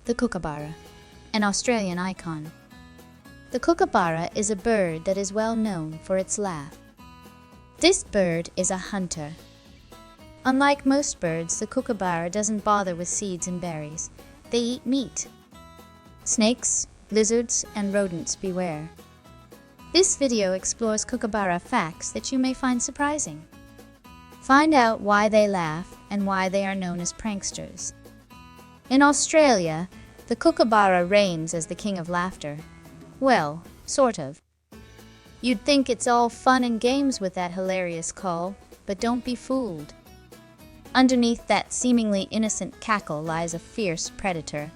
The kookaburra, an Australian icon. The kookaburra is a bird that is well known for its laugh. This bird is a hunter. Unlike most birds, the kookaburra doesn't bother with seeds and berries. They eat meat. Snakes, lizards, and rodents beware. This video explores Kookaburra facts that you may find surprising. Find out why they laugh and why they are known as pranksters. In Australia, the kookaburra reigns as the king of laughter. Well, sort of. You'd think it's all fun and games with that hilarious call, but don't be fooled. Underneath that seemingly innocent cackle lies a fierce predator.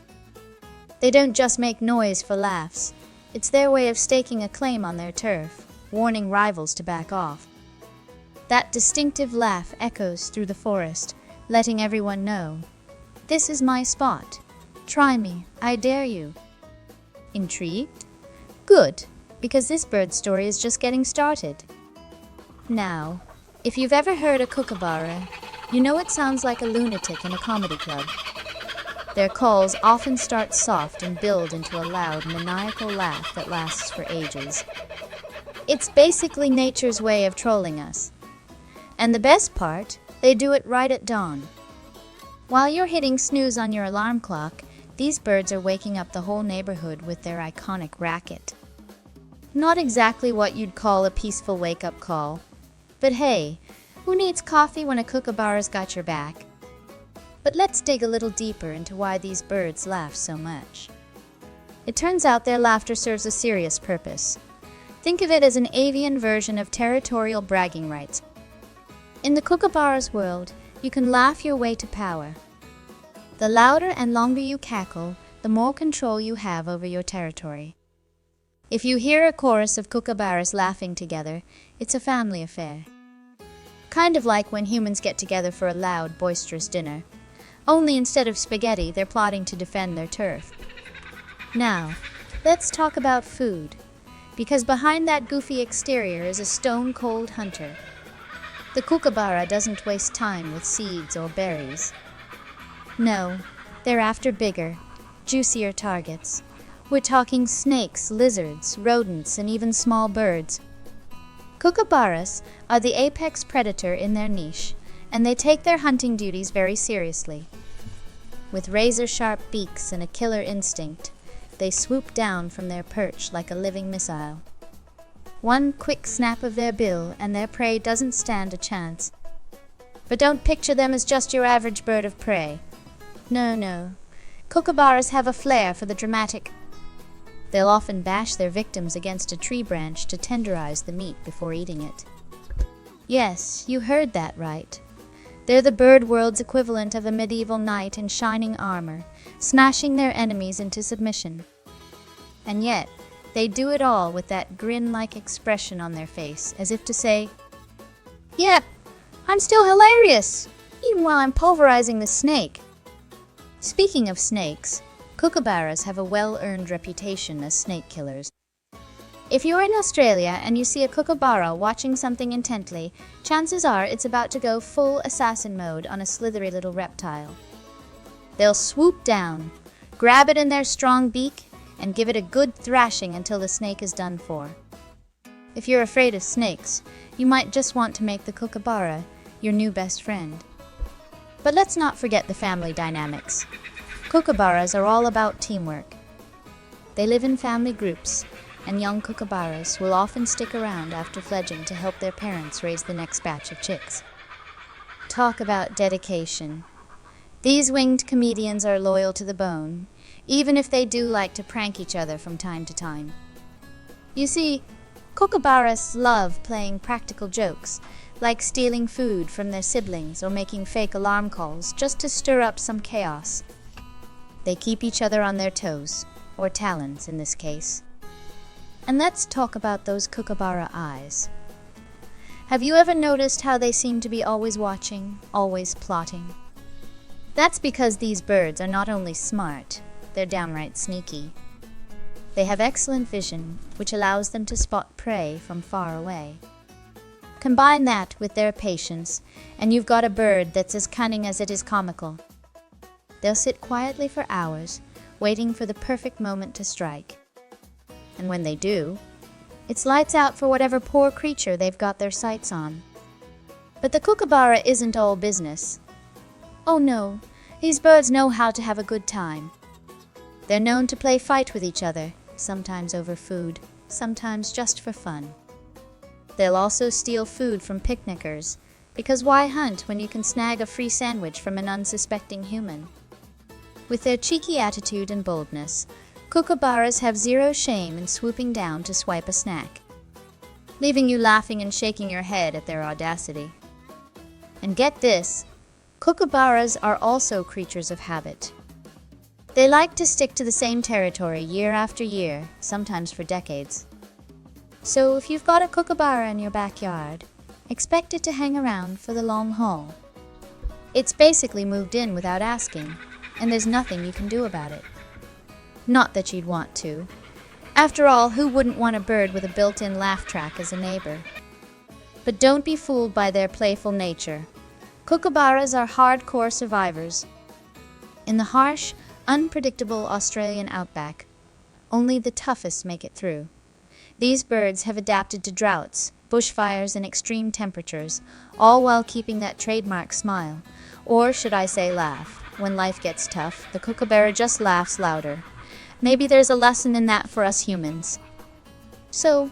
They don't just make noise for laughs. It's their way of staking a claim on their turf, warning rivals to back off. That distinctive laugh echoes through the forest, letting everyone know, "This is my spot. Try me, I dare you." Intrigued? Good, because this bird story is just getting started. Now, if you've ever heard a kookaburra, you know it sounds like a lunatic in a comedy club. Their calls often start soft and build into a loud, maniacal laugh that lasts for ages. It's basically nature's way of trolling us. And the best part, they do it right at dawn. While you're hitting snooze on your alarm clock, these birds are waking up the whole neighborhood with their iconic racket. Not exactly what you'd call a peaceful wake-up call. But hey, who needs coffee when a kookaburra's got your back? But let's dig a little deeper into why these birds laugh so much. It turns out their laughter serves a serious purpose. Think of it as an avian version of territorial bragging rights. In the kookaburra's world, you can laugh your way to power. The louder and longer you cackle, the more control you have over your territory. If you hear a chorus of kookaburras laughing together, it's a family affair. Kind of like when humans get together for a loud, boisterous dinner. Only instead of spaghetti, they're plotting to defend their turf. Now, let's talk about food, because behind that goofy exterior is a stone-cold hunter. The kookaburra doesn't waste time with seeds or berries. No, they're after bigger, juicier targets. We're talking snakes, lizards, rodents, and even small birds. Kookaburras are the apex predator in their niche, and they take their hunting duties very seriously. With razor-sharp beaks and a killer instinct, they swoop down from their perch like a living missile. One quick snap of their bill and their prey doesn't stand a chance. But don't picture them as just your average bird of prey. No. Kookaburras have a flair for the dramatic. They'll often bash their victims against a tree branch to tenderize the meat before eating it. Yes, you heard that right. They're the bird world's equivalent of a medieval knight in shining armor, smashing their enemies into submission. And yet, they do it all with that grin-like expression on their face, as if to say, "Yeah, I'm still hilarious, even while I'm pulverizing the snake." Speaking of snakes, kookaburras have a well-earned reputation as snake killers. If you're in Australia and you see a kookaburra watching something intently, chances are it's about to go full assassin mode on a slithery little reptile. They'll swoop down, grab it in their strong beak, and give it a good thrashing until the snake is done for. If you're afraid of snakes, you might just want to make the kookaburra your new best friend. But let's not forget the family dynamics. Kookaburras are all about teamwork. They live in family groups, and young kookaburras will often stick around after fledging to help their parents raise the next batch of chicks. Talk about dedication. These winged comedians are loyal to the bone, even if they do like to prank each other from time to time. You see, kookaburras love playing practical jokes, like stealing food from their siblings or making fake alarm calls just to stir up some chaos. They keep each other on their toes, or talons in this case. And let's talk about those kookaburra eyes. Have you ever noticed how they seem to be always watching, always plotting? That's because these birds are not only smart, they're downright sneaky. They have excellent vision, which allows them to spot prey from far away. Combine that with their patience, and you've got a bird that's as cunning as it is comical. They'll sit quietly for hours, waiting for the perfect moment to strike. And when they do, it's lights out for whatever poor creature they've got their sights on. But the kookaburra isn't all business. Oh no, these birds know how to have a good time. They're known to play fight with each other, sometimes over food, sometimes just for fun. They'll also steal food from picnickers, because why hunt when you can snag a free sandwich from an unsuspecting human? With their cheeky attitude and boldness, kookaburras have zero shame in swooping down to swipe a snack, leaving you laughing and shaking your head at their audacity. And get this, kookaburras are also creatures of habit. They like to stick to the same territory year after year, sometimes for decades. So if you've got a kookaburra in your backyard, expect it to hang around for the long haul. It's basically moved in without asking, and there's nothing you can do about it. Not that you'd want to. After all, who wouldn't want a bird with a built-in laugh track as a neighbor? But don't be fooled by their playful nature. Kookaburras are hardcore survivors. In the harsh, unpredictable Australian outback, only the toughest make it through. These birds have adapted to droughts, bushfires, and extreme temperatures, all while keeping that trademark smile, or should I say laugh. When life gets tough, the kookaburra just laughs louder. Maybe there's a lesson in that for us humans. So,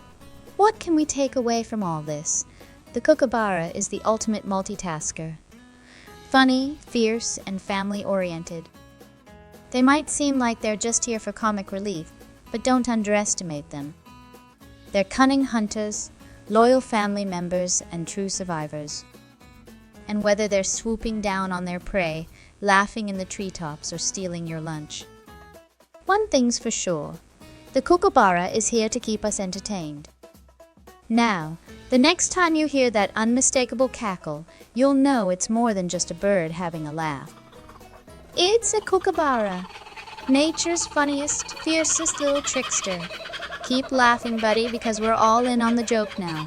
what can we take away from all this? The kookaburra is the ultimate multitasker. Funny, fierce, and family-oriented. They might seem like they're just here for comic relief, but don't underestimate them. They're cunning hunters, loyal family members, and true survivors. And whether they're swooping down on their prey, laughing in the treetops, or stealing your lunch, one thing's for sure, the kookaburra is here to keep us entertained. Now, the next time you hear that unmistakable cackle, you'll know it's more than just a bird having a laugh. It's a kookaburra, nature's funniest, fiercest little trickster. Keep laughing, buddy, because we're all in on the joke now.